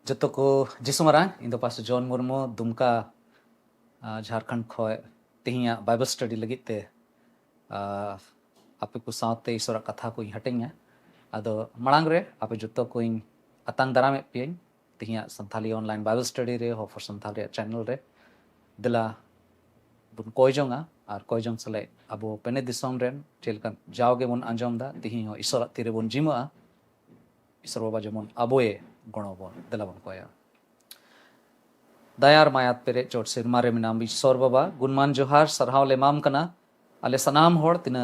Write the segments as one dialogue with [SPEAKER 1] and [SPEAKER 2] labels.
[SPEAKER 1] जतो को जिसुमरान इन दो पास जॉन मुर्मू दुमका झारखंड खोय तिहिया बाइबल स्टडी लगित ते आपे को साथ ईश्वर कथा को हटेंगे अदो मड़ांग रे आपे जतो को अतंग दाराम पे तिहिया संथाली ऑनलाइन बाइबल स्टडी रे हो फॉर संथाली चैनल रे दिला बुन कोयजोंगा और कोयजोंग सले अबो पेने दिसोम रेन चेलकन जाओगे बुन अंजोम दा तिहि हो ईश्वर तीरे बुन जिमा ईश्वर बाबा जमुन अबोए गणो बोन दिला बुन कोया दयार मायात पेरे चोट सिरमा रे मिनाम ईश्वर बाबा गुणमान जोहार सरहाव लेमाम कना अले सनाम होड़ तिना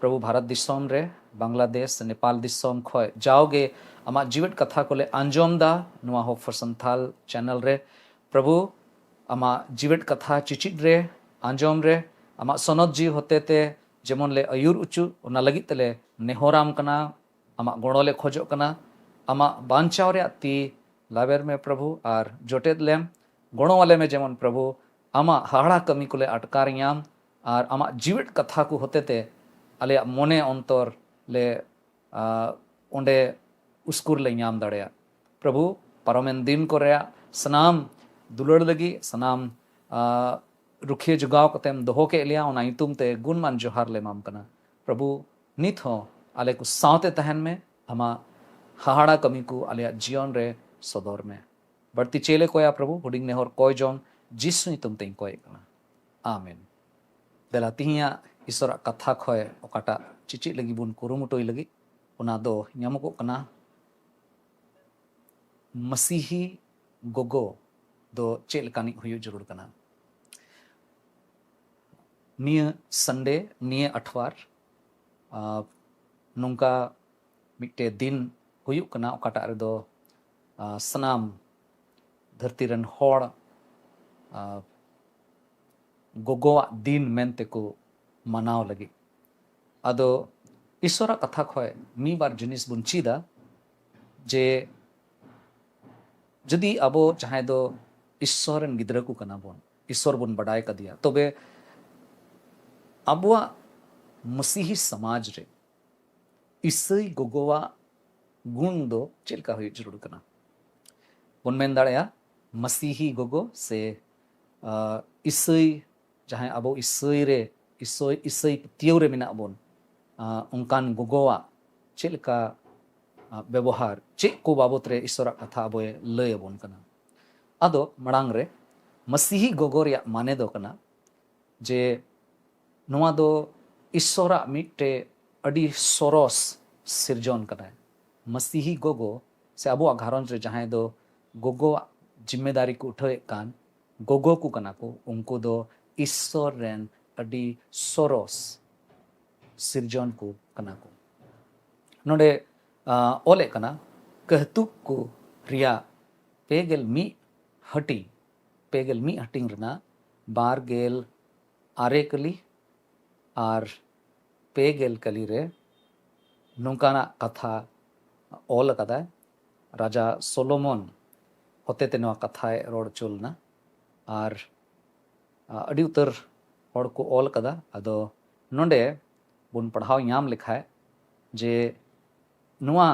[SPEAKER 1] प्रभु भारत दिसोम रे बांग्लादेश नेपाल दिसोम खोय जाओगे अमा जीवित कथा को ले अंजोम दा नुआ होप फॉर संथाल चैनल रे प्रभु अमा जीवित कथा चिचिट रे अंजोम रे अमा सनद जी होते ते जेमन ले अयुर उचु उना लगित ले नेहोराम कना अमा गणो ले खोजो कना अमा बांचाव रे ती लावेर में प्रभु और जोटेद लेम गणो वाले में जेमन प्रभु अमा हाड़ा कमी को ले अटकारियाम और अमा जीवित कथा को होते ते अले मोने अंतर ले ओंडे उस्कुर ले ᱧᱟᱢ दाड़िया प्रभु परमेन दिन को रे सनाम दुलड़ लगी सनाम रुखिए जुगाव कतेम दोहो के लिया ओना इतुम ते गुणमान जोहार ले माम कना प्रभु नित हो आले को सावते तहन में हमा हाहाड़ा कमी को आले जीवन रे सदर में बढ़ती चेले कोया प्रभु हुडिंग ने होर कोय जोंग जिसु इतुम ते कोय कना आमीन देला तिहिया ईश्वर कथा खोय ओकाटा चिचि लगी बुन कुरुमुटोय लगी ओना दो ᱧᱟᱢᱚᱜ कना मसीही गोगो दो चेल कानी हुयो जरूर कना निय संडे निय अठवार नुंका मिट्टे दिन हुयो कना ओकाटा रे दो सनाम धरती रन होड़ गोगोआ दिन मेनते को मनाव लगी अदो ईश्वर कथा खोय मी बार जिनिस बुन चीदा जे जदि अबो चाहे दो ईश्वर गिद्रा को कना बोन ईश्वर बुन बड़ाई का दिया तबे अबुआ मसीही समाज रे ईसई गोगोवा गुण दो चेलका हुई जरूर कना बुन मेन दाड़या मसीही गोगो से ईसई जहां अबो ईसई रे ईसई तियो रे मिना बोन उनकान गोगोवा चेलका व्यवहार चे को बाबत रे ईश्वर कथा अबोए लय बोन कना अदो मड़ांग रे मसीही गोगो रे माने दो कना जे नुआ दो ईश्वर मिट्टे अडी सोरोस सिरजन कना मसीही गोगो से अबो घारंज रे जहां दो गोगो जिम्मेदारी को उठाए कान गोगो को कना को उनको दो ईश्वर रेन अडी सोरोस सिरजन को कना को नोडे ओले कना कहतुक को रिया पेगेल मी हटिंग रना बारगेल आरे कली और पेगेल कली रे नुकाना कथा ओल कदा राजा सोलोमन होते ते नवा कथा रोड चुलना और अड़ी उतर होड़ को ओल कदा अदो नोंडे बुन पढ़ाव याम लिखा है जे नुआ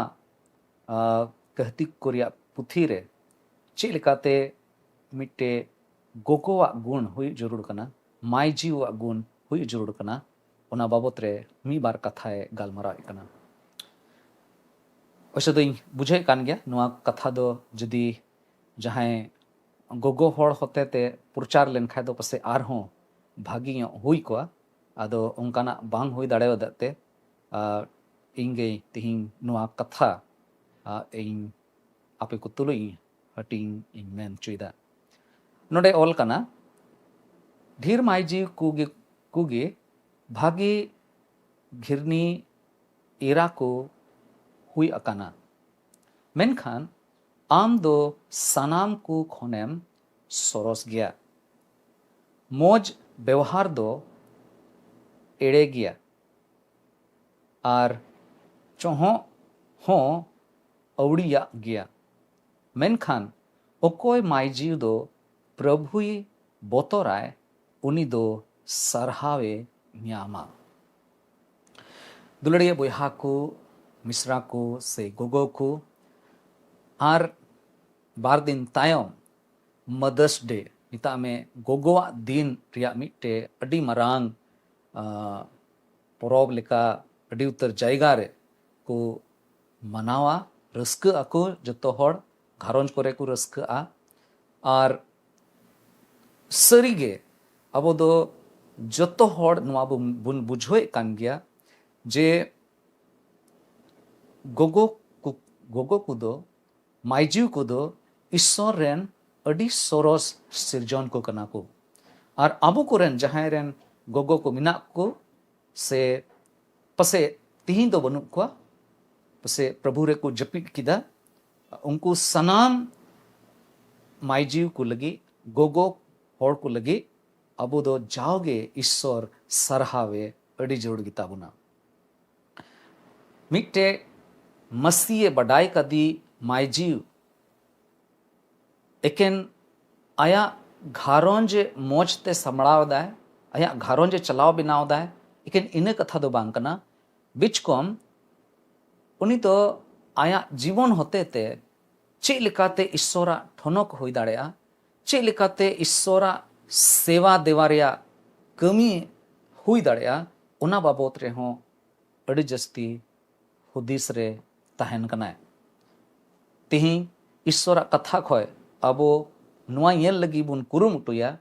[SPEAKER 1] कहतिक कोरिया पुथी रे चे लेकाते मिट्टे गोगोवा गुण हुई जरूर कना माय जीवा गुण हुई जरूर कना ओना बाबत रे मी बार कथाए गालमरा कना वैसे तो बुझे कान गया नुआ कथा दो जदी जहां गोगो होड़ होते ते प्रचार लेन खाय दो पसे आर हो भागी हुई को आदो उनकाना बांग हुई दाड़े वदते इंगे तिहिं नुआ कथा इन आपे को तुलुई हटिंग इन मेन चुइदा नोडे ओल कना ढेर माइजी कुगे भागी घिरनी एरा को हुई अकाना मेनखान आम दो सनाम को खोनेम सोरोस गया मोज व्यवहार दो एड़े गया और चोहो हो अवड़िया गया मेनखान ओकोय माइजीव दो प्रभुई बोतोराय उनी दो सरहावे न्यामा दुलड़िया बोहा को मिश्रा को से गोगो को आर बार दिन तायम मदर्स डे मिता में गोगोवा दिन रिया मिट्टे अडी मरांग परोब लेका अडी उतर जायगा रे को मनावा रस्क आको जतो हर घारंज करे को रस्क आ और सरीगे अब दो जतो हर नुआ बुन बुझोए कान गया जे गोगो को दो माइजिव को दो ईश्वर रेन अडी सोरस सिरजन को कना को और आबो को रेन जहां रेन गोगो को मिना को से पसे तिहिं दो बनु को पसे प्रभु रे को जपित किदा उनको सनाम माइजिव को लगी गोगो हर को लगी अब दो जाओगे ईश्वर सरहावे अडी जोड़ गिता बुना मिट्टे मसीह बडाई कदी माइजिव एकेन आया घारोंज मोजते समड़ाव दाय आया घारोंज चलाव बनाव दाय एकेन इने कथा दो बांग कना बिचकोम उनी तो आया जीवन होते ते चे लिकाते ईश्वरा ठनक होई दाड़ेया चे लिकाते ईश्वरा सेवा देवारिया कमी हुई दाड़ेया उना बाबत रे हों अड़ी जस्ती हुदिस रे तहन कनाय तिही ईश्वरा कथा खोय अब नुआ येल लगी बुन कुरुमुटुया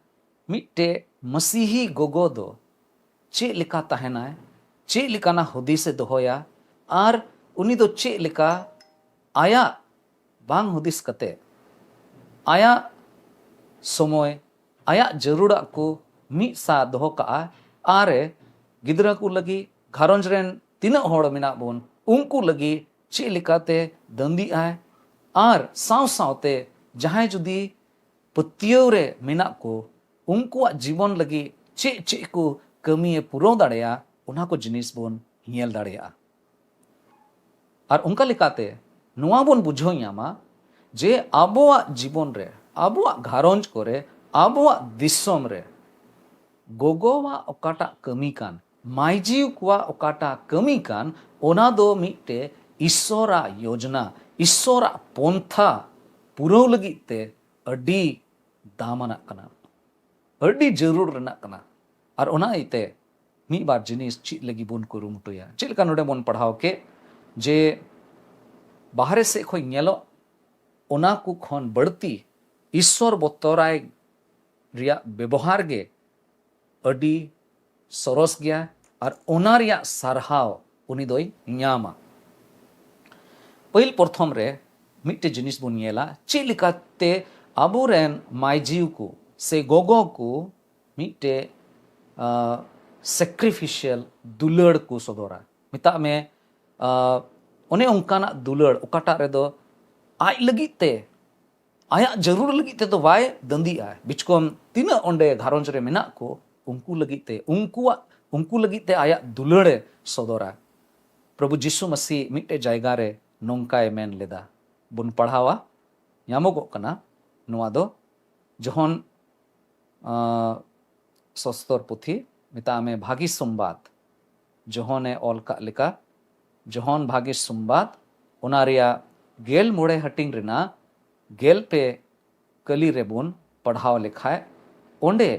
[SPEAKER 1] मिट्टे मसीही गोगो दो चे लिका तहनाय चे लिकाना हुदिसे दोहोया आर उनी दो चे लिका आया बांग हुदिस कते आया समय आया जरूरा को मी सा दोहो का आरे गिदरा को लगी घारंज रेन तीना होड़ मिना बोन उनको लगी चे लिकाते दंदी आय आर साव सावते जहां जुदी पतियों रे मिना को उनको जीवन लगी चे चे को कमी पुरो दाड़ेया उना को जिनिस बोन हियल दाड़ेया और उनका लिकाते नुआ बोन बुझो यामा जे आबोआ जीवन रे आबोआ घारंज करे आबोआ दिसोम रे गोगोवा ओकाटा कमी कान माइजिव कुआ ओकाटा कमी कान ओना दो मिट्टे ईश्वरा योजना ईश्वरा पोंथा पुरो लगी ते अडी दामना कना अडी जरूर रना कना और ओना इते मी बार जिनिस चीज लगी बोन कुरुमुटुया चिलका नोडे बोन पढ़ाओ के जे बाहरे से खोई नेलो ओना को खन बढ़ती ईश्वर बतराय रिया व्यवहार गे अडी सरस गया और ओना रिया सरहाव उनी दोई न्यामा पहिल प्रथम रे मिट्टे जिनिस बोन नेला चे लिकाते आबोरेन माइजिव को से गोगो को मिट्टे सैक्रिफिशियल दुलड़ को सदोरा मिता में ओने उनकाना दुलड़ उकाटा रे दो आय लगिते आया जरूर लगिते तो वाय दंदी आय बिचकोम तीना ओंडे घारंज रे मेना को उनको लगिते उनको लगिते आया दुलड़े सदोरा प्रभु जीसु मसीह मिट्टे जायगा रे नोंकाय मेन लेदा बुन पढ़ावा यामोगो कना नुआ दो जहन सस्तर पुथी मिता में भागी संबाद जहने ऑल का लिका जहन भागी संबाद ओना रिया गेल मोड़े हटिंग रेना गेल पे कली रेबुन पढ़ाव लिखाए ओंडे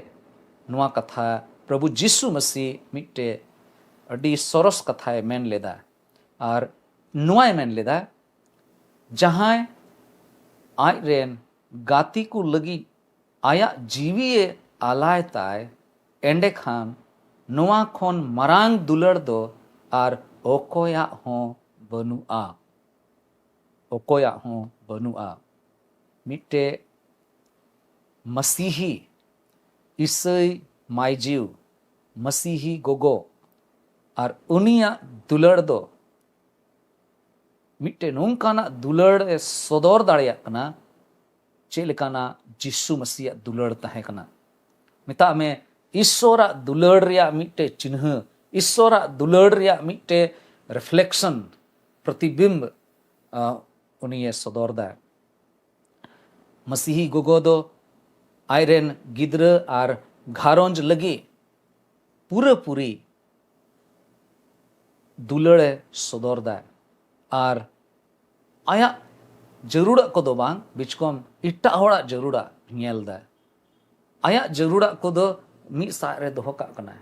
[SPEAKER 1] नुआ कथा प्रभु जीसु मसीह मिट्टे अडी सरस कथाए मेन लेदा और नुआय मेन लेदा जहां आय रेन गाती को लगी आया जीवीए आलाय ताय एंडे खान नुआ खोन मरांग दुलड़ दो और ओकोया हो बनुआ ओकोया हो बनुआ मिट्टे मसीही ईसई माइजिव मसीही गोगो और उनिया दुलड़ दो मिट्टे नोंकाना दुलड़ सदर दाड़िया कना चेलकाना जिसु मसीह दुलड़ तहे कना मिता में ईश्वरा दुलड़ रिया मिट्टे चिन्ह ईश्वरा दुलड़ रिया मिट्टे रिफ्लेक्शन प्रतिबिंब उनिये सदर दा मसीही गोगो दो आयरन गिद्र और घारंज लगी पूरे पूरी दुलड़े सदर दा और आया जरूड़ा को दो बांग बिचकोम इट्टा होड़ा जरूड़ा नेल दा आया जरूड़ा को दो मी सारे दोहो का कना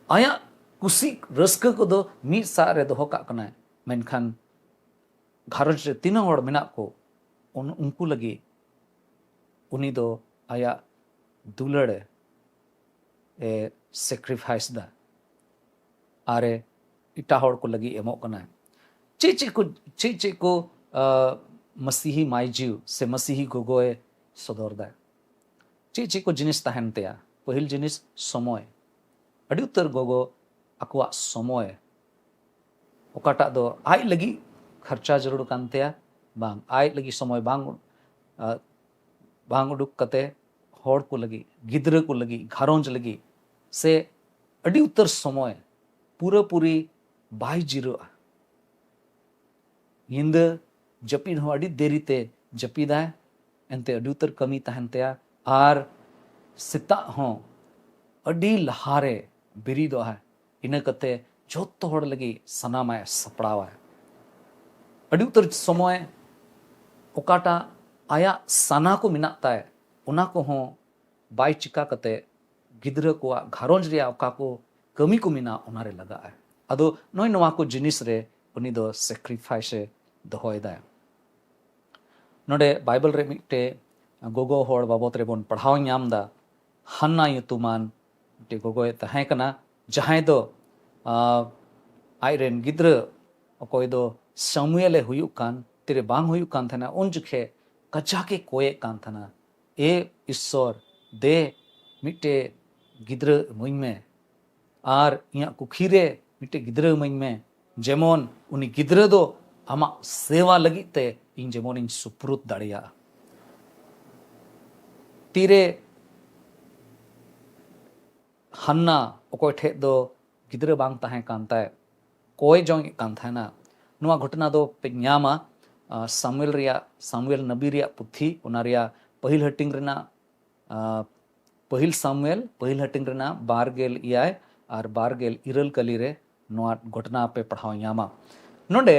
[SPEAKER 1] आया कुसी रस्क को दो मी सारे दोहो का कना मेनखान घारज रे तीन होड़ मेना को उनको लगी उनी दो आया दुलड़े ए सेक्रीफाइस दा आरे इटा होड़ को लगी एमो कना चे को मसीही माइजीव से मसीही गोगोए सदर दा चे को जिनिस तहन तेया पहिल जिनिस समय अड़ी उत्तर गोगो अकुआ समय ओकाटा दो आय लगी खर्चा जरूर कानतेया बांग आय लगी समय बांग उडुक कते होड़ को लगी गिद्र को लगी घारोंज लगी से अड़ी उत्तर समय पूरा पूरी बाय जीरो हिंद जपीद हो अड़ी देरी ते जपीदा एनते अड़ी उत्तर कमी तहनतेया आर सिता हो अड़ी लहारे बिरीदो है इना कते जोतो होड़ लगी सनामाय सपड़ावा अड़ी उत्तर समय ओकाटा आया साना को मिनाता है उना को हो बाय चिका कते गिद्र को घारोंज रे ओका को कमी को मिना उनारे लगा है अदो नोय नवा को जिनिस रे उनी दो सेक्रीफाइस दोहोयदा नोडे बाइबल रे मिटे गोगो होड़ बाबत रे बोन पढ़ाव नामदा हन्ना युतुमान मिटे गोगोए तहे कना जहां दो आयरेन गिद्र अकोय दो समुएले हुयुक कान तेरे बांग हुयुक कान थना उन जुखे कजाके कोये कान थना ए ईश्वर दे मिटे गिद्र मुइन में आर इया कुखीरे मिटे गिद्र मुइन में जेमोन उनी गिद्र दो आमा सेवा लगी ते इन जेमोन इन सुप्रुत दाड़िया तीरे हन्ना ओकोय ठे दो गिद्र बांग ताहे कांता है कोय जोंग कांता ना नुआ घटना दो पेन्यामा सामुएल नबी रिया पुथी उना रिया पहिल हटिंग रेना पहिल सामुएल पहिल हटिंग रेना बारगेल इयाय और बारगेल इरल कली रे नुआ घटना पे पढ़ाव यामा नोडे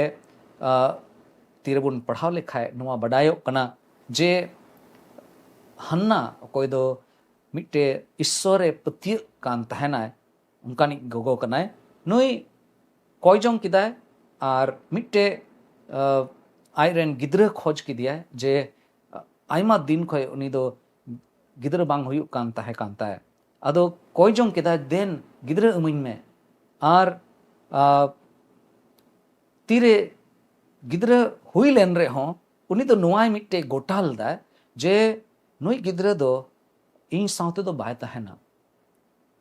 [SPEAKER 1] तीरे बुन पढ़ाव लेखाय नुआ बडायो कना जे हन्ना कोई दो मिट्टे ईश्वरे पति कान तहनाय उनकानी गोगो कनाय नुई कोई जोंग किदाय और मिट्टे आयरन गिद्र खोज किदिया जे आयमा दिन खोय उनी दो गिद्र बांग हुयुक कान तहे कांता है अदो कोई जोंग किदाय देन गिद्र अमिन में और तीरे गिद्र हुई लेन रे हों उनी दो नुआय मिट्टे गोटाल दा जे नुई गिद्र दो इन साउते दो बाय तहना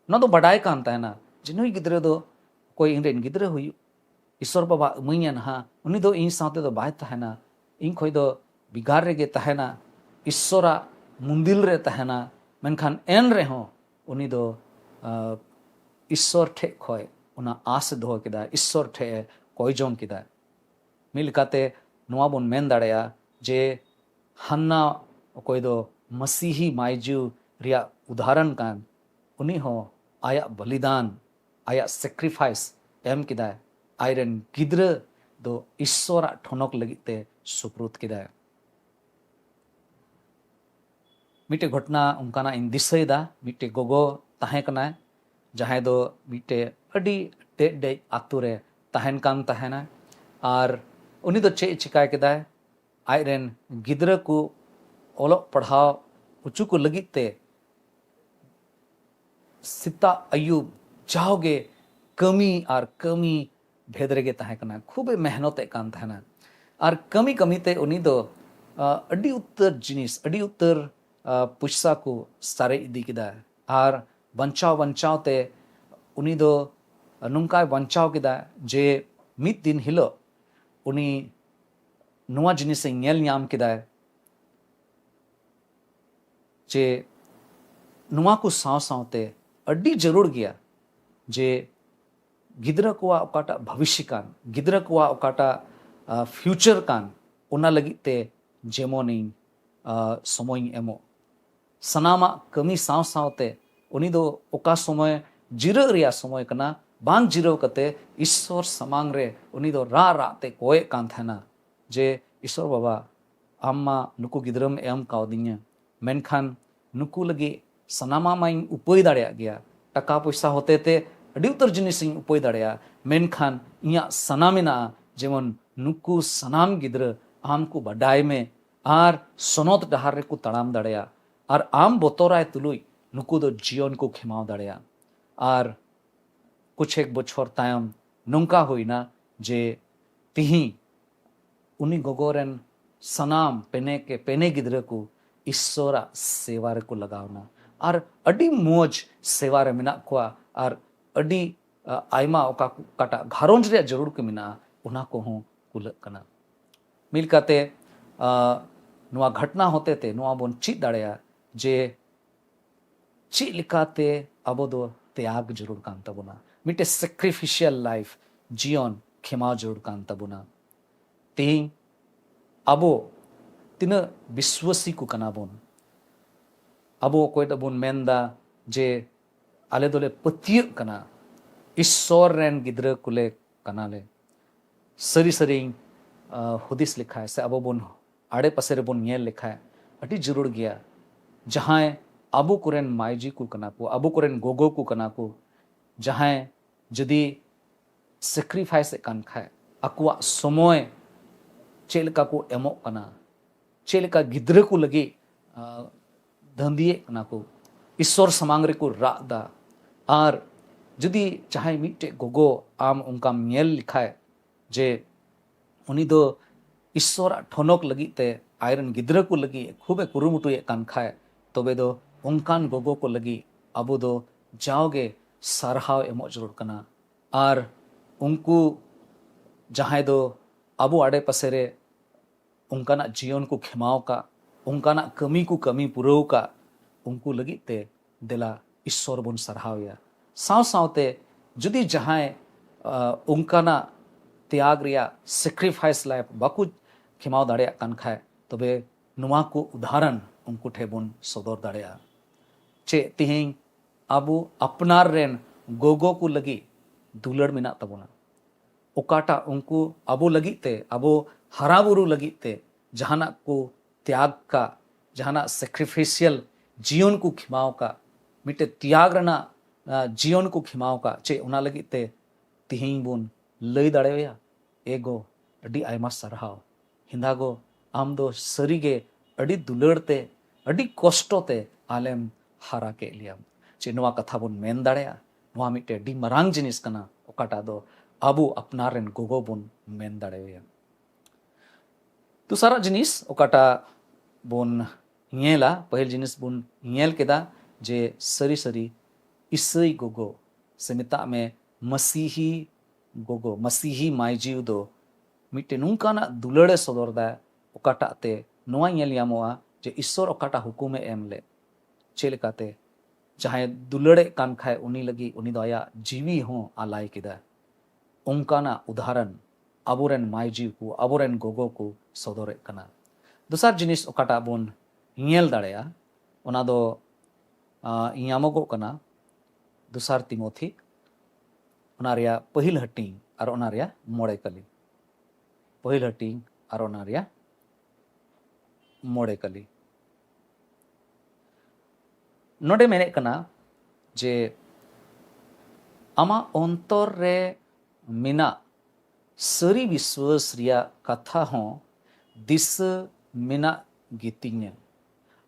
[SPEAKER 1] ना दो बडाय कान तहना जे नुई गिद्र दो कोई इंरेन गिद्र हुई ईश्वर बाबा अमिया नहा उनी दो इन साउते दो बाय तहना इन खोय दो बिगार रेगे तहना ईश्वरा मुंदिल रे तहना मेनखान एन रे हों उनी दो ईश्वर ठे खोय उना आस दो किदा ईश्वर ठे कोई जोन किदा मिलकाते नुआ बोन मेन दाड़या जे हन्ना कोई दो मसीही मायजू रिया उदाहरण कान उनी हो आया बलिदान आया सेक्रीफाइस एम किदा आयरन गिद्र दो ईश्वरा ठोनक लगिते सुप्रुत किदा मिटे घटना उनकाना इन दिसैदा मिटे गोगो ताहे कना जहां दो मिटे अडी डे डे आतुरे ताहेन कान ताहेना और उनी दो चे चिकाय किदा आयरन गिद्र को ओलो पढ़ाव उचु को लगिते सिता अयुब जाओगे कमी और कमी भेदरेगे ताहे कना खूब मेहनत कान ताहेना और कमी कमी ते उनी दो अडी उत्तर जिनिस अडी उत्तर पुष्सा को सारे इदी किदा और बंचाव ते उनी दो नुंकाय बंचाव किदा जे मित दिन हिलो उनी नुआ जिनिस नेल न्याम किदा जे नुआ को साव सावते अड्डी जरूर गया जे गिद्र को ओकाटा भविष्य कान गिद्र को ओकाटा फ्यूचर कान उना लगिते जेमोनी समय एमो सनामा कमी साव सावते उनी दो ओका समय जिरो रिया समय कना बांग जिरो कते ईश्वर समांग रे उनी दो रा रा ते कोए कान थना जे ईश्वर बाबा आम मा नुकु गिद्रम एम काउदिnya मेनखान नुकु लगी सनामा माइन उपाय दाड़े गया टका पैसा होते ते अड़ी उतर जिनिस उपाय दाड़े मेनखान इया सनामेना जेमन नुकु सनाम गिद्र आम को बडाय में आर सोनोत डहार रे को तड़ाम दाड़े आर आम बोतराय तुलुई नुकु दो जीवन को खेमाव दाड़े आर कुछ एक बछर तायम नौका हुईना जे तिही उनी गोगोरेन सनाम पेने गिद्र को ईश्वरा सेवा रे को लगावना आर अडी मोज सेवा रे मिना को आर अडी आयमा ओका काटा घारोंज रे जरूर के मिना उना को हूँ कुल कना मिलकाते नुआ घटना होते ते नुआ बोन चीत दाड़ेया जे ची लिकाते अबो दो त्याग जरूर कान तबुना मिटे सैक्रिफिशियल लाइफ जीवन खेमा जरूर कान तबुना तेही अबो तीन विश्वसी को कना बोन अबो कोई बोन मेंदा जे आले दोले पतिय कना ईश्वर रेन गिद्र कुले कनाले सरी सरी हुदिस लिखा है से अबो बोन आड़े पसेरे बोन नेल लिखा है अटी जरूर गया जहाँ अबो कुरेन मायजी को कना को अबो कुरेन गोगो को कना को जहाँ जदि सेक्रिफाइस कान खाए अकुआ समय चेलका को एमो कना चेलका गिद्र को लगे धंधिए कना को ईश्वर समांग रे को रादा आर जदि चाहे मिट्टे गोगो आम उनका मेल लिखाए जे उनी दो ईश्वर ठनक लगी ते आयरन गिद्र को लगी खूबे कुरुमुटुए कान खाए तबे दो उनकान गोगो को लगी अबो दो जाओगे सारहाव एमो जरूर कना आर उनको जहाँ दो अबो आड़े पसेरे उनकाना जीवन को खेमाव का उनकाना कमी को कमी पुरव का उनको लगी ते दिला ईश्वर बन सरहावया साव सावते जुदी जहाँ उनकाना त्याग रिया सेक्रिफाइस लाइफ बाकू खेमाव दाड़े कान खाए तबे नुआ को उदाहरण उनको ठेबुन सदर दाड़े चे तिहिंग अबो अपनार रेन गोगो को लगी दुलड़ मिना तबुना ओकाटा उनको अबो लगी ते अबो हराबुरु लगी ते जहाना को त्याग का जहाना सेक्रिफिशियल जीवन को खिमाव का मिटे त्याग रना जीवन को खिमाव का चे उना लगी ते तिहिंग बुन लई दाड़ेया एगो अडी आयमा सरहाव हिंदागो आम दो सरीगे अडी दुलड़ते अडी कष्टते आलेम हारा के लिया चे नुआ कथा बुन मेन दाड़ेया नुआ मिटे अडी मरांग जिनिस कना ओकाटा दो अबो अपनारेन गोगो बुन मेन दाड़ेया दूसरा जिनिस ओकाटा बुन हियेला पहल जिनिस बुन हियल केदा जे सरी सरी ईसई गोगो से मिता में मसीही गोगो मसीही मायजीव दो मिटे नुकाना दुलड़े सदरदा ओकाटा ते नुआ हियल यामोआ जे ईश्वर ओकाटा हुकुमे एमले चेलकाते जहाँ दुलड़े कान खाए उनी लगी उनी दो आया जीवी हों आलाय केदा उनकाना उदाहरण अबोरेन मायजीव को अबोरेन गोगो को सदरे कना दूसर जिनिस ओकाटा बोन हियल दाड़ेया ओना दो यामोगो कना दूसर तिमोथी ओना रिया पहिल हटिंग और ओना रिया मोड़े कली पहिल हटिंग और ओना रिया मोड़े कली नोडे मेने कना जे आमा अंतर रे मिना सरी विश्वास रिया कथा हों दिस मिना गीतिंग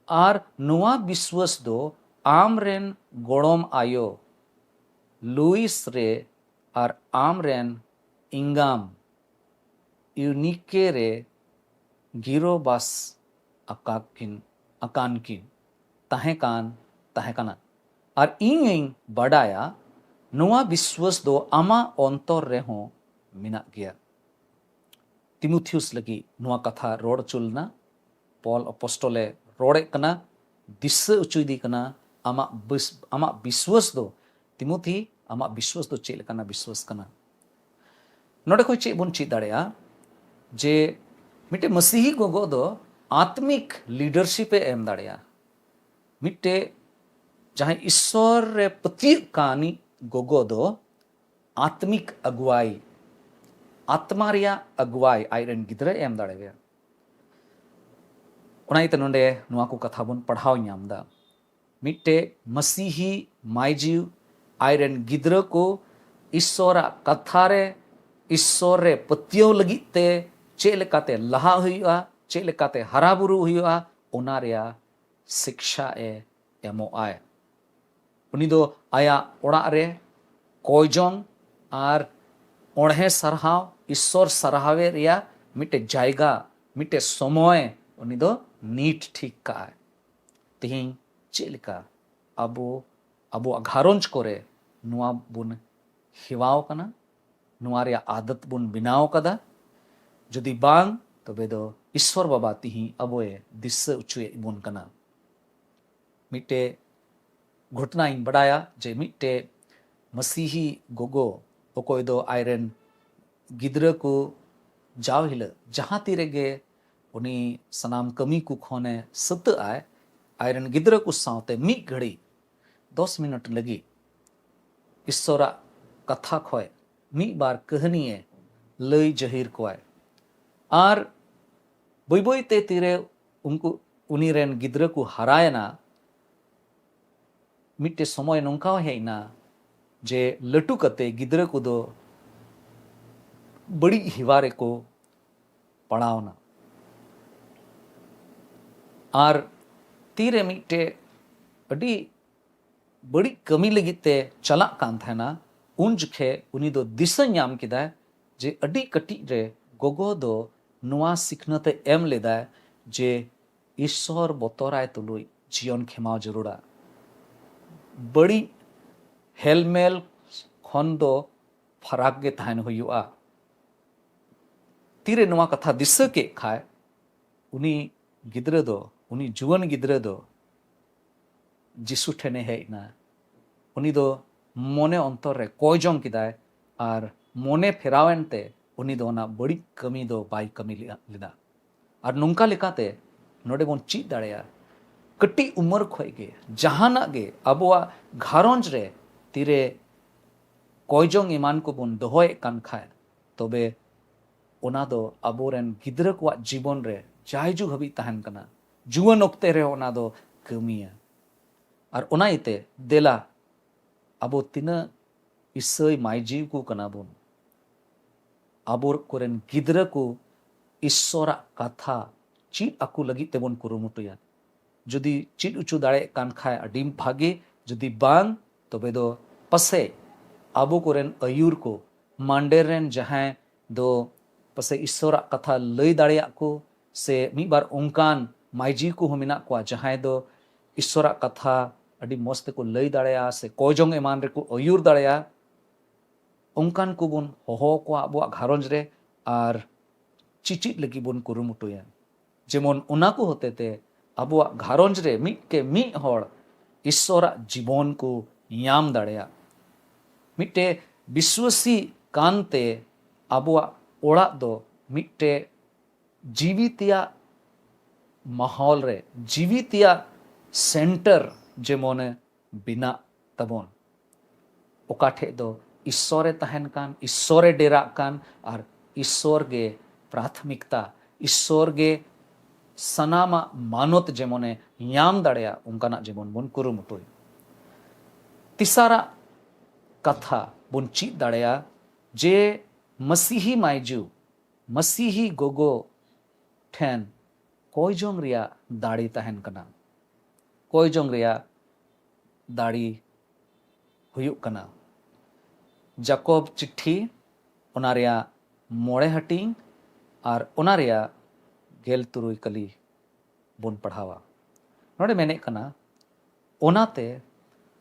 [SPEAKER 1] आर नुआ विश्वास दो आमरेन गोड़ोम आयो लुइस रे आर आमरेन इंगाम यूनिके रे गिरोबास अकानकिन ताहेकाना आर इंग बड़ाया नुआ विश्वास दो आमा अंतर रे हों मिना गया तिमुथियुस लगी नुआ कथा रोड चुलना पॉल अपोस्टले रोड़े कना दिस उचुदी कना आमा विश्वास दो तिमुथी आमा विश्वास दो चेल कना विश्वास कना नोडे को चे बुन ची दाड़ेया जे मिटे मसीही गोगो दो आत्मिक लीडरशिप एम दाड़ेया मिटे जहाँ ईश्वर रे पति कानी गोगो दो आत्मिक अगुवाई आत्मा रिया अगुवाई आयरन गिद्रे एम दाड़ेया ᱚᱱᱟᱭᱛᱮ ᱱᱚᱰᱮ ᱱᱚᱣᱟ ᱠᱚ ᱠᱟᱛᱷᱟ ᱵᱚᱱ ᱯᱟᱲᱦᱟᱣ ᱧᱟᱢ ᱫᱟ ᱢᱤᱫᱴᱮᱡ ᱢasihi माइजिव आयरन गिद्रा को ईश्वरा कथा रे ईश्वर रे पतियो लगित ते चे लेकाते लहा हुआ चे लेकाते हरा बुरु हुआ ओना रेया शिक्षा ए एमो आय उनी दो आया ओड़ा रे कोयजोंग आर ओढ़े सरहाव ईश्वर सरहावे रेया मिटे जायगा मिटे समय उनी दो नीट ठीक का है तिहिं चेलिका अबो अबो घारोंज कोरे नुआ बुन हिवाव कना नुआ रे आदत बुन बिनाव कदा जदि बांग तबे दो ईश्वर बाबा तिहिं अबोए दिस्से उचुए बुन कना मिटे घटना इन बड़ाया जे मिटे मसीही गोगो ओकोय दो आयरन गिद्रा को जाव हिल जहां तीरे गे उनी सनाम कमी को खोने सत आय आयरन गिद्रा को सावते मी घड़ी 10 मिनट लगी ईश्वरा कथा खोय मी बार कहनी लय जहिर कोय आर बई बई ते तीरे उनको उनी रेन गिद्रा को हरायना मिट्टे समय नोंका हेना जे लटू कते गिद्रा को दो बड़ी हिवारे को पढ़ावना आर तीरे मिट्टे अडी बड़ी कमी लगिते चला कान थाना उन जखे उनी दो दिशा ᱧᱟᱢ किदा जे अडी कटी रे गोगो दो नुआ सिखनते एम लेदा जे ईश्वर बतराय तुलुई जीवन खेमाव जरूरा बड़ी हेलमेल खन दो फराक गे थान हुआ तीरे नुआ कथा दिशा के खाए उनी गिद्रा दो उनी जुवन गिद्रा दो जिसु ठेने हेना उनी दो मोने अंतर रे कोयजोंग किदाय आर मोने फेरावेनते उनी दो ना बड़ी कमी दो बाई कमी लिदा आर नुंका लेकाते नोडे बोन चीज दाड़ेया कटी उमर खोय गे जहाना गे अबुआ घारोंज रे तीरे कोयजोंग ईमान को बोन दोहोय कान खाय तबे ओना दो अबोरेन गिद्रा को जीवन रे जायजु हबी तहन कना जुवन ओक्ते रे ओना दो कमिया और ओना इते देला अबो तिना इसय माइजीव को कना बोन अबोर कोरेन गिद्रा को ईश्वरा कथा चीट अकु लगी तेबोन कुरुमुटुया जदि चीट उचु दाड़े कान खाय अडीम भागे जदि बांग तबे दो पसे अबो कोरेन अयुर को मांडेरेन जहां दो पसे ईश्वरा कथा लय दाड़े को से मी बार ओंकान माइजी को हमिना को जहां दो ईश्वरा कथा अडी मस्त को लय दाड़ेया से कोयजोंग एमान रे को अयुर दाड़ेया ओंकान को बुन होहो को अबो घारोंज रे आर चिचिट लगी बुन कुरुमुटुया जेमन ओना को होते ते अबो घारोंज रे मी के मी होड़ ईश्वरा जीवन को याम दाड़ेया मिटे विश्वासी कांते अबो ओड़ा दो मिटे जीवितिया माहौल रे जीवितिया सेंटर जेमोने बिना तबोन ओकाठे दो ईश्वरे तहन कान ईश्वरे डेरा कान और ईश्वर गे प्राथमिकता ईश्वर गे सनामा मानोत जेमोने याम दाड़ेया उनकाना जेमोन बुन कुरुमुटुय तिसारा कथा बुन चीत दाड़ेया जे मसीही माइजू मसीही गोगो ठेन कोयजोंग रिया दाड़ी तहन कना कोयजोंग रिया दाड़ी हुयुक कना जाकोब चिट्ठी ओना रिया मोड़े हटिंग और ओना रिया गेल तुरुई कली बुन पढ़ावा नोडे मेने कना ओनाते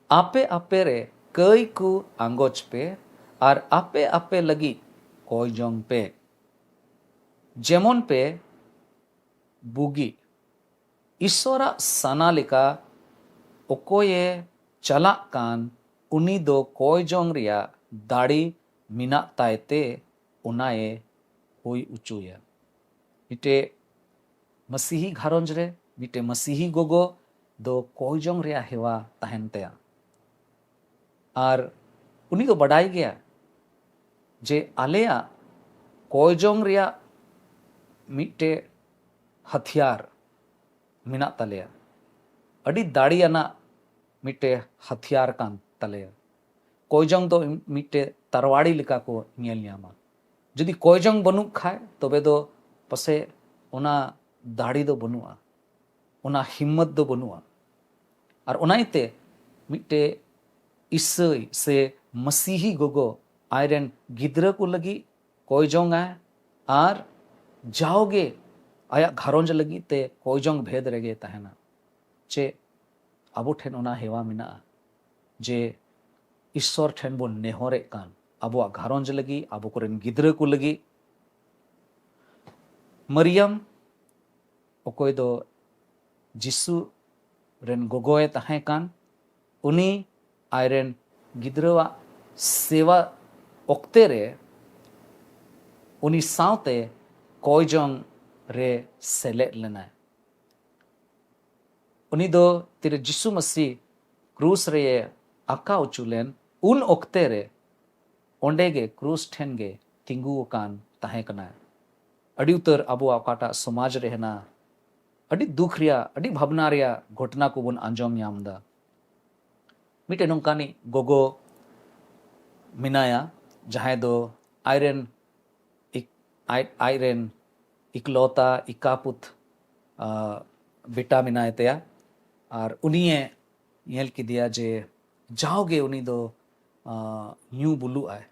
[SPEAKER 1] आपे आपे रे कई को आंगोच पे और आपे आपे लगी कोयजोंग पे जेमोन पे बुगी ईश्वरा साना लेका ओकोये चला कान उनी दो कोयजोंग रिया दाड़ी मिना तायते उनाए होई उचुया मिटे मसीही घारोंज रे मिटे मसीही गोगो दो कोयजोंग रिया हेवा तहनतेया और उनी को बड़ाई गया जे आलेया कोयजोंग रिया मिटे हथियार मिना तलेया अड़ी दाड़ियाना मिट्टे हथियार कान तलेया कोयजोंग दो मिट्टे तरवाड़ी लिका को नेल न्यामा जुदी कोयजोंग बनु खाए तबे दो पसे ओना दाड़ी दो बनुआ ओना हिम्मत दो बनुआ और ओनाइते मिट्टे ईसई से मसीही गोगो आयरन गिद्रा को लगी कोयजोंग आए और जाओगे आया घरोंज लगी ते कोयजोंग भेद रेगे तहना चे अबो ठेन ओना हेवा मिना जे ईश्वर ठेन बो नेहरे कान अबो घरोंज लगी अबो कोरेन गिद्रा को लगी मरियम ओकोय दो जिसु रेन गोगोय तहे कान उनी आयरन गिद्रवा सेवा ओक्ते रे उनी सावते कोयजोंग रे सेलेट लेना उनी दो तिरे जिसु मसीह क्रूस रे आका उचुलेन उन ओक्ते रे ओंडे गे क्रूस ठेन गे तिंगु कान तहे कना अड़ी उतर अबो आकाटा समाज रहना अड़ी दुख रिया अड़ी भावना रिया घटना को बन अंजोम यामदा मिटे नोंकानी गोगो मिनाया जहां दो आयरन आयरन इकलौता इकापुत बेटा मिनाय तया और उनिए येल की दिया जे जाओगे उनी दो यूं बुलू आए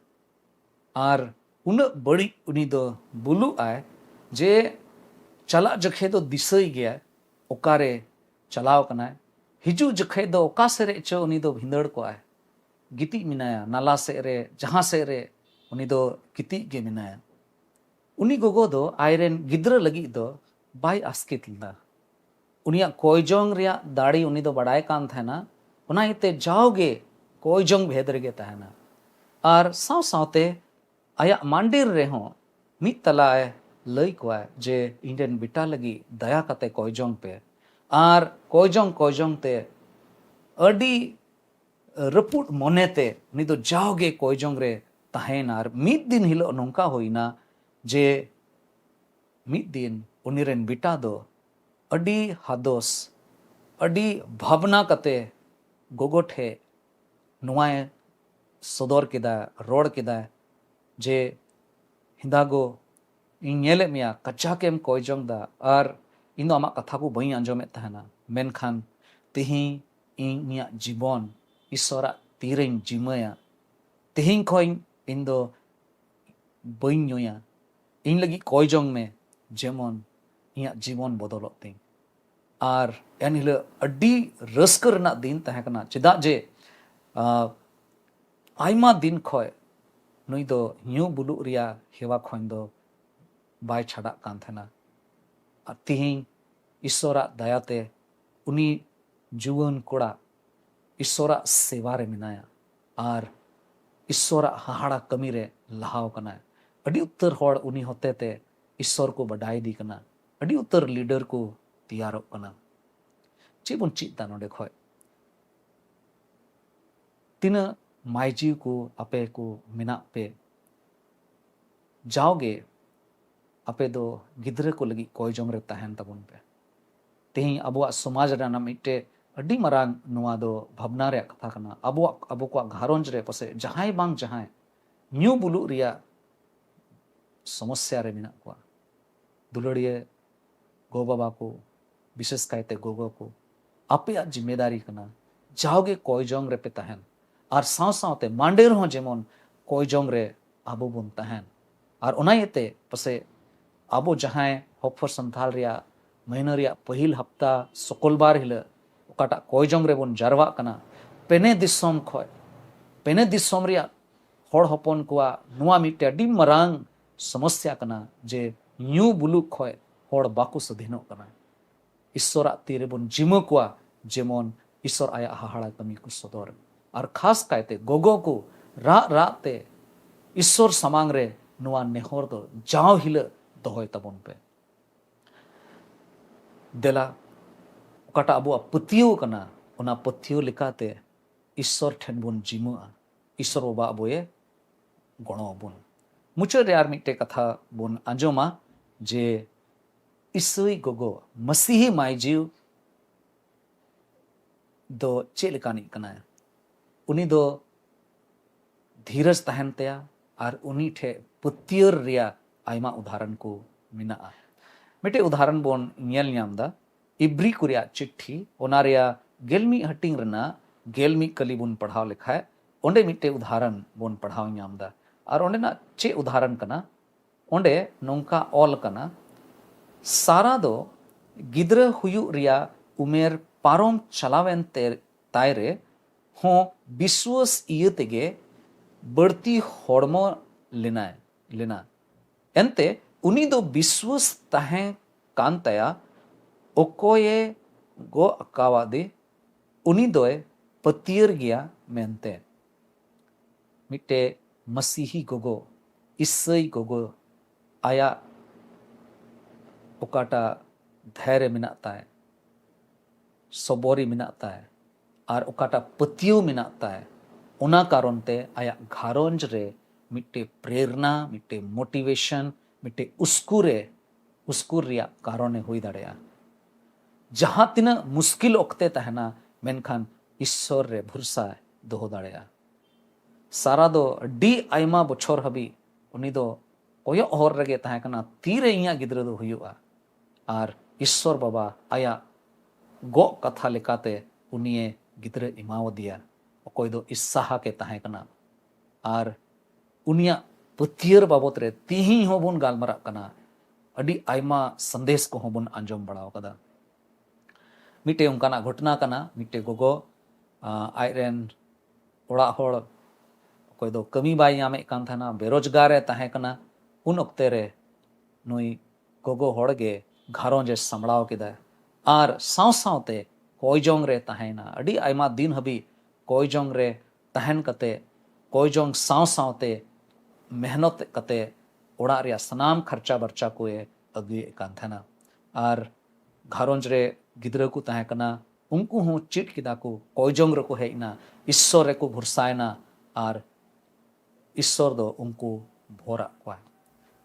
[SPEAKER 1] और उन बड़ी उनी दो बुलू आए जे चला जखे दो दिसई गया ओकारे चलाव कना हिजू जखे दो ओका से रे चो उनी दो भिंदड़ को आए गिती मिनाया नाला से रे जहां से रे उनी दो गिती गे मिनाया उनी गोगो दो आयरन गिद्र लगी दो बाय आस्कित लदा उनिया कोयजोंग रिया दाड़ी उनी दो बड़ाय कान थाना उना इते जाओगे कोयजोंग भेद रेगे तहना और साव सावते आया मांडीर रे हो मित तलाए लई कोआ जे इंडियन बिटा लगी दया कते कोयजोंग पे और कोयजोंग ते अडी रपुट मोनेते उनी दो जाओगे कोयजोंग रे तहेन और मित दिन हिलो नोंका होइना जे मित दिन उनिरेन बिटा दो अडी हादोस अडी भावना कते गोगो ठे नुआए सदर केदा रोड केदा जे हिंदागो इनेले मिया कच्चा केम कोयजोंग दा और इन आमा कथा को बई आंजोमे तहना मेनखान तिही इनिया जीवन ईश्वरा तीरें जिमया तिहिं खोइन इन दो बई नुया इन लगी कोयजोंग में जेमन इया जीवन बदलत तिं और एन हिल अड्डी रस्कर ना दिन तहकना चिदा जे आयमा दिन खोय नुई दो न्यू बुलु रिया हेवा खोइन दो बाय छाड़ा कान थना तिहिं ईश्वरा दयाते उनी जुवन कोड़ा ईश्वरा सेवा रे मिनाया और ईश्वरा हाहाड़ा कमी रे लहाव कना अडी उत्तर होड़ उनी होते ते ईश्वर को बडाई दी कना अडी उत्तर लीडर को तैयारो कना चेबुन चिता नोडे खोय तिना माइजी को अपे को मिना पे जाओगे अपे दो गिद्रे को लगी कोयजोंग रे तहन तबुन पे तेही अबुआ समाज राना मिट्टे अड्डी मरांग नुआ दो भावना रे कथा कना अबो को घारोंज रे पसे जहां बांग जहां न्यू बुलु रिया समस्या रे मिना को दुलड़िए गो बाबा को विशेष कायते गोगो को अपे जिम्मेदारी कना जाओगे कोयजोंग रे पे तहन और साव सावते मांडेर हो जेमन कोयजोंग रे आबो बुन तहन और ओनायते पसे आबो जहां हॉपर संथाल रिया महीना रिया पहिल हफ्ता सकलबार हिल ओकाटा कोयजोंग रे बुन जारवा कना पेने दिसोम खोय पेने दिसोम रिया होड़ हपन कोआ नुआ मिटे अडी मरांग समस्या कना जे न्यू बुलु खोय होड़ बाकु सधीनो कना ईश्वरा तीरे बुन जिमो कोआ जेमन ईश्वर आया हाहाड़ा कमी को सदर और खास कायते गोगो को रा ते ईश्वर समांग रे नुआ नेहर दो जाओ हिल दोहोय तबन पे देला ओकाटा अबो पतियो कना ओना पतियो लिकाते ईश्वर ठेन बुन जिमो ईश्वर बाबा अबोए गणो बुन मुचे रे आर मिटे कथा बुन आंजोमा जे ईसई गोगो मसीही माइजीव दो चे लेकानी कना उनी दो धीरज तहन तया और उनी ठे पतियर रिया आयमा उदाहरण को मिना मिटे उदाहरण बोन नियल ᱧᱟᱢदा इब्री को रिया चिट्ठी ओना रिया गेलमी हटिंग रना गेलमी कली बोन पढ़ाव लेखाय ओंडे मिटे उदाहरण बोन पढ़ाव ᱧᱟᱢदा और ओंडे ना चे उदाहरण कना ओंडे नोंका ऑल कना सारा दो गिद्र हुयु रिया उमेर पारोम चलावेन तायरे हो विश्वास इये तेगे बढ़ती हड़मो लेना एनते उनी दो विश्वास तहें कांतया ओकोये गो अकावादे उनी दोए पतियर गया मेनते मिटे मसीही गोगो ईसाई गोगो आया ओकाटा धैर्य मिनाता है सबोरी मिनाता है और ओकाटा पतियो मिनाता है उना कारण ते आया घारोंज रे मिट्टे प्रेरणा मिट्टे मोटिवेशन मिट्टे उस्कुर रिया कारण हुई दाड़ेया जहां तिना मुश्किल ओक्ते तहना मेनखान ईश्वर रे भरसा दोहो दाड़ेया सारा दो डी आयमा बछोर हबी उनी दो कोयो हर रेगे तहे कना तीरे इया गिद्र दो हुयुआ और ईश्वर बाबा आया गो कथा लेकाते उनिये गिद्र इमाव दिया अकोय दो इस्साहा के तहे कना और उनिया पतियर बाबत रे तिही होबन गालमरा कना अडी आयमा संदेश को होबन आंजम बड़ाव कदा मिटे उनकाना घटना कना मिटे गोगो आयरेन ओड़ा होड़ अकोय दो कमी बाय यामे कान थाना बेरोजगार रे तहे कना उन ओक्ते रे नुई गोगो होड़गे घारोंजे संभळाव केदा और साव सावते कोयजोंग रे तहेना अडी आयमा दिन हबी कोयजोंग रे तहन कते कोयजोंग साव सावते मेहनत कते ओड़ा रिया सनाम खर्चा बर्चा को अगुए कान थाना और घारोंज रे गिद्रा को तहे कना उनको हूँ चिट किदा को कोयजोंग रे को हेना ईश्वर रे को भरसायना और ईश्वर दो उनको भोरा को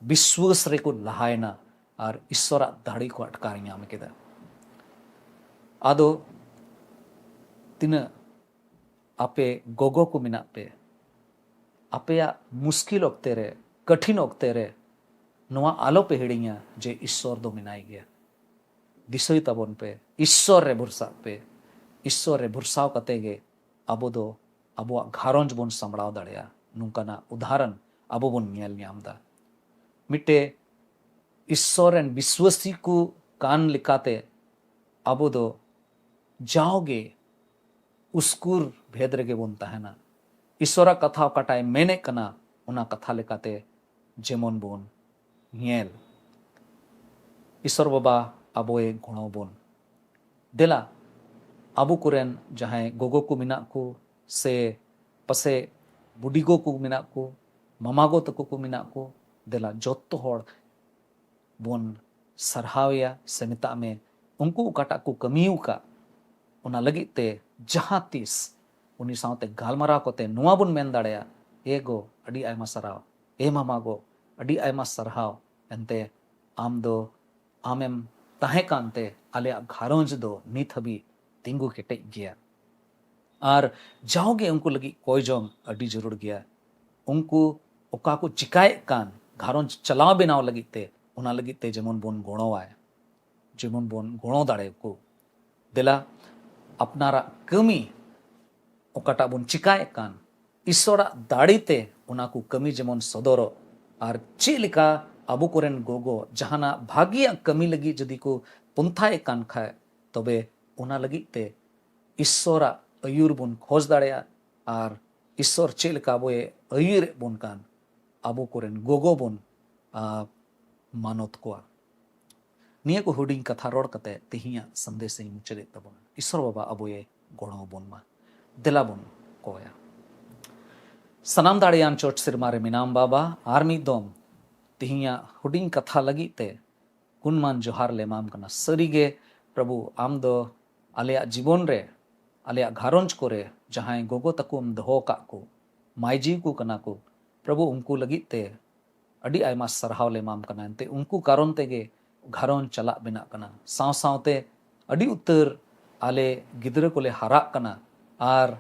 [SPEAKER 1] विश्वास रे को लहायना और ईश्वर दाड़ी को अटकार ᱧᱟᱢ केदा आदो तिना आपे गोगो को मिना पे आपेया मुश्किल ओक्ते रे कठिन ओक्ते रे नोआ आलो पे हिड़िया जे ईश्वर दो मिनाई गया दिसई तबन पे ईश्वर रे भरसा कते गे अबो दो अबो घारोंज बोन संभळाव दाड़ेया नुंकाना उदाहरण अबो बोन ᱧᱮᱞ ᱧᱟᱢदा मिटे ईश्वर एन विश्वासी को कान लिकाते अबो दो जाओगे उस्कुर भेद रेगे बोन तहना ईश्वरा कथा काटाय मेने कना उना कथा लेकाते जेमन बोन ᱧᱮल ईश्वर बाबा अबोए गुणो बोन देला अबो कुरेन जहां गोगो को मिना को से पसे बुडिगो को मिना को मामागो तको को मिना को देला जोत्तो होड़ बोन सरहावया से मिता में उनको उकाटा को कमियु का उना लगी ते जहां तीस उनी सावते गालमरा कोते नुआ बुन मेन दाड़ेया एगो अडी आयमा सराव ए मामागो अडी आयमा सरहाव एनते आम दो आमेम ताहे कांते आले घारोंज दो नित हबी तिंगु केटे गया और जाओगे उनको लगी कोई जोंग अडी जरूर गया उनको ओका को चिकाए कान घारोंज चलाव बेनाव लगी ते उना लगी ते जेमन बोन गुणो आय जेमन बोन गुणो दाड़े को देला अपनारा कमी ओकाटा बोन चिकाए कान ईश्वरा दाड़ीते उना को कमी जेमन सदरो और चेलिका अबो कोरेन गोगो जहाना भागिया कमी लगी जदि को पुंथाए कान खाए तबे उना लगी ते ईश्वरा अयुर बोन खोज दाड़ेया और ईश्वर चेलिका बोए अयुर बोन कान अबो कोरेन गोगो बोन मानोत को निया को हुडिंग कथा रोड कते तिहिया संदेश मुचले तबन ईश्वर बाबा अबोए गोणो बोन मा दिला बोन कोया सनाम दाड़ियान चोट सिरमारे मिनाम बाबा आर्मी दोम तिहिया हुडिंग कथा लगी ते गुणमान जोहार ले माम कना सरीगे प्रभु आम दो आलिया जीवन रे आलिया घारोंज को रे जहां गोगो तकुम दहो का को माइजी को कना को प्रभु उनको लगी ते अडी आयमा सरहाव ले माम कना ते उनको कारण तेगे घारोंज चला बिना कना साव सावते अडी उत्तर आले गिदरा को ले हरा कना आर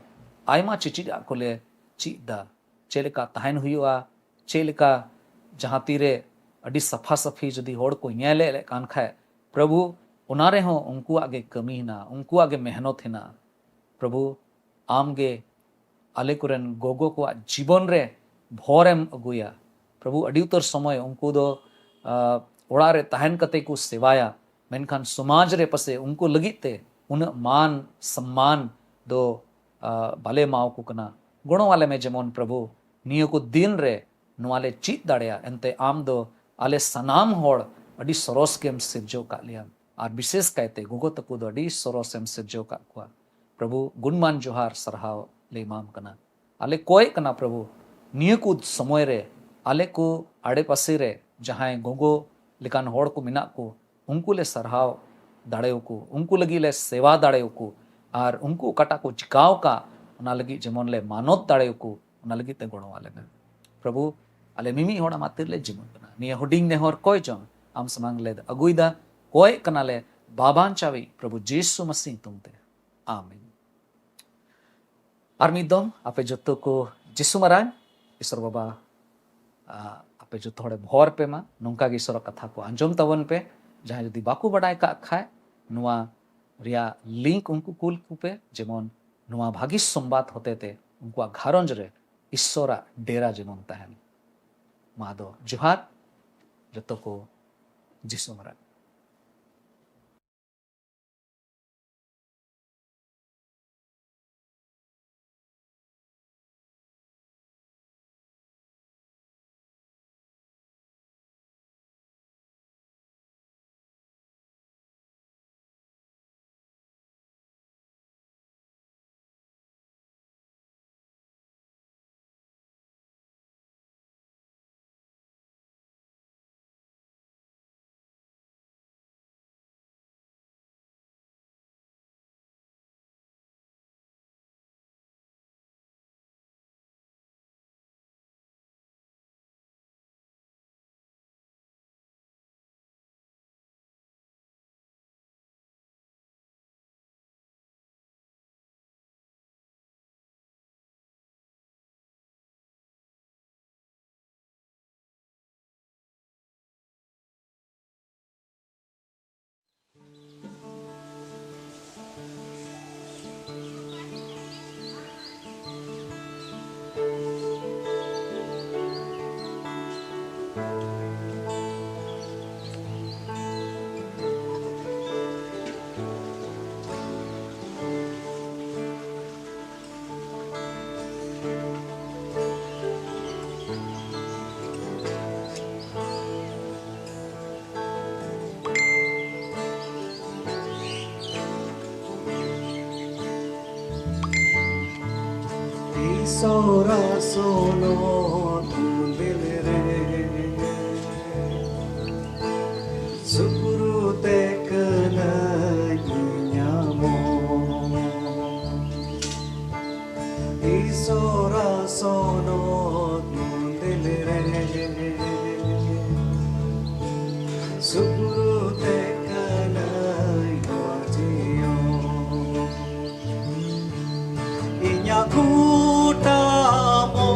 [SPEAKER 1] आयमा चिचिदा को ले चिदा चेलेका तहन हुआ चेलेका जहाँ तीरे अड़ी सफा सफी जदि होड़ को ñेले ले कान खाए प्रभु उनारे हो उनको आगे कमी ना उनको आगे मेहनत है ना प्रभु आमगे आले कुरन गोगो को जीवन रे भोरेम अगुया प्रभु अड़ी उतर समय उनको दो ओड़ारे तहन कते को सेवाया मेनखान समाज रे पसे उनको लगिते उन मान सम्मान दो बाले माओ को कना गुणों वाले में जेमोन प्रभु नियो को दिन रे नुआले चीत दाड़िया एंते आम दो आले सनाम होड़ अड़ी सरोस के सिरजो का लिया और विशेष कहते गोगो तको दो अड़ी सरोस एम सिरजो का कुआ प्रभु गुणमान जोहार सरहाव ले माम कना आले कोई कना प्रभु नियो को समय रे आले को आड़े पसे रे जहाँ गोगो लिकान होड़ को मिना को उनको ले सरहाव दाड़े को उनको लगी ले सेवा दाड़े को और उनको कटा को चिकाव का उना लगी जेमोन ले मानोत दाड़े को उना लगी ते गुणों वाले में प्रभु आले मिमी होड़ा मातिर ले जीवन कना निया हुडिंग ने होर कोई जों आम समांग ले अगुइदा कोई कना ले बाबान चावी प्रभु यीशु मसीह तुमते आमीन आर मिदोम आपे जत्तो को यीशु मरान ईश्वर बाबा आपे जो थोड़े भोर पे मा नोंका गे ईश्वर कथा को अंजोम तवन पे जहाँ यदि बाकू बड़ाई का खाए नुआ रिया लिंक उनको कुल कुपे जेमोन नुआ भागी संबाद होते थे उनको घारंज रे ईश्वरा डेरा जेमोन तहन मादो जोहार जत्तो को यीशु मरान
[SPEAKER 2] Sora sono tundelere Suru te kena inyamo Sora sono tundelere Suru te kena iwajio Inyaku tamo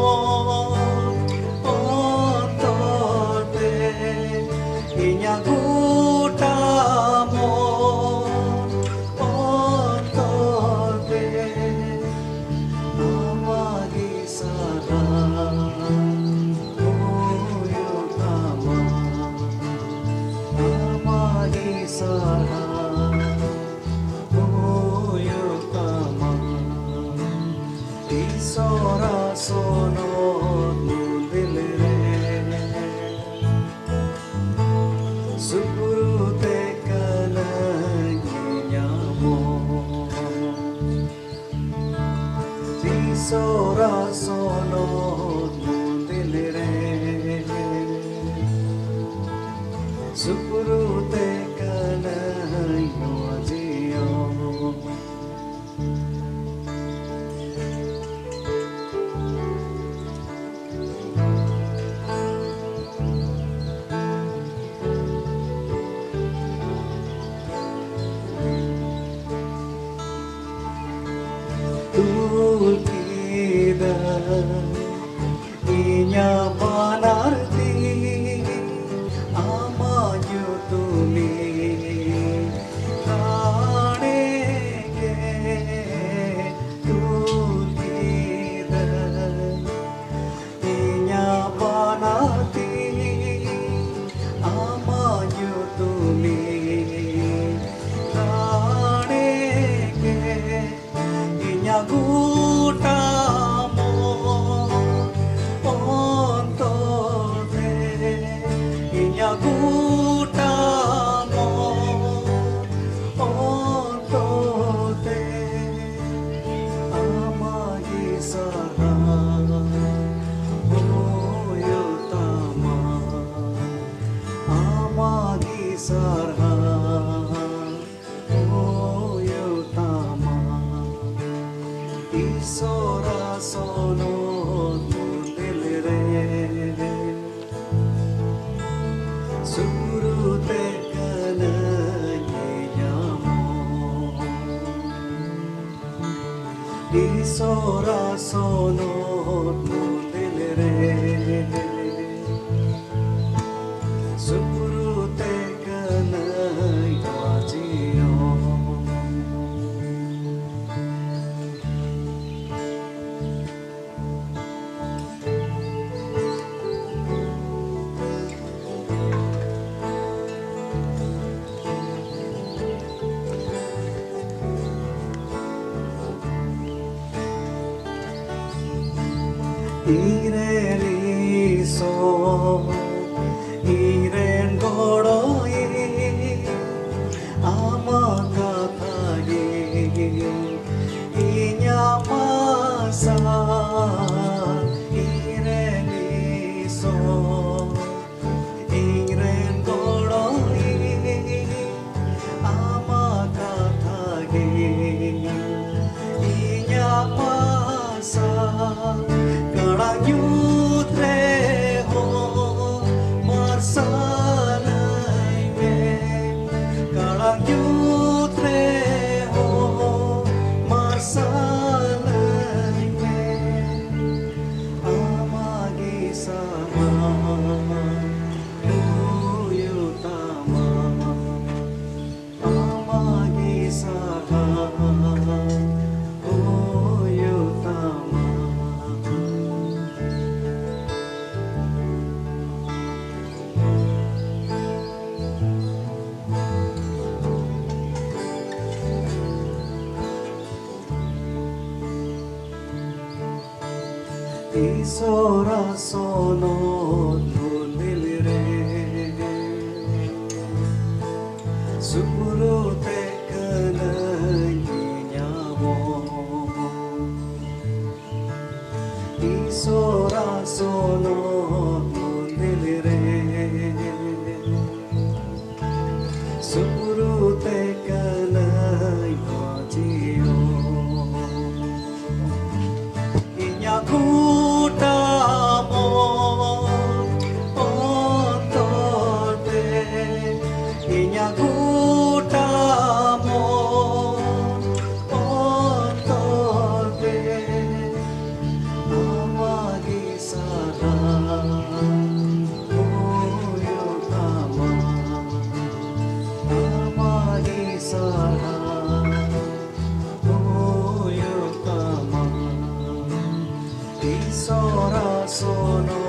[SPEAKER 2] inya banarti ama yutumi kanege tulida inya banarti ama yutumi kanege inya gutamo ontode inya gutamo ontode amagi sara oyotama amagi sara oyotama isora sono dilre surute kanayamo isora sono dilre surute kanayajio Ireniso, Iren Goroi, Amakatage, Inyamasa, Ireniso, Iren Goroi, Amakatage, Inyamasa. Yutre ho marsanai me kalang yutre ho marsanai me amagi sama uyutama amagi sama uyutama Isora sono nulilire surute kanayamo Isora sono nulilire surute kanayajio Gutamo ontode inya gutamo ontode amagi sara oyotama amagi sara oyotama Isora sono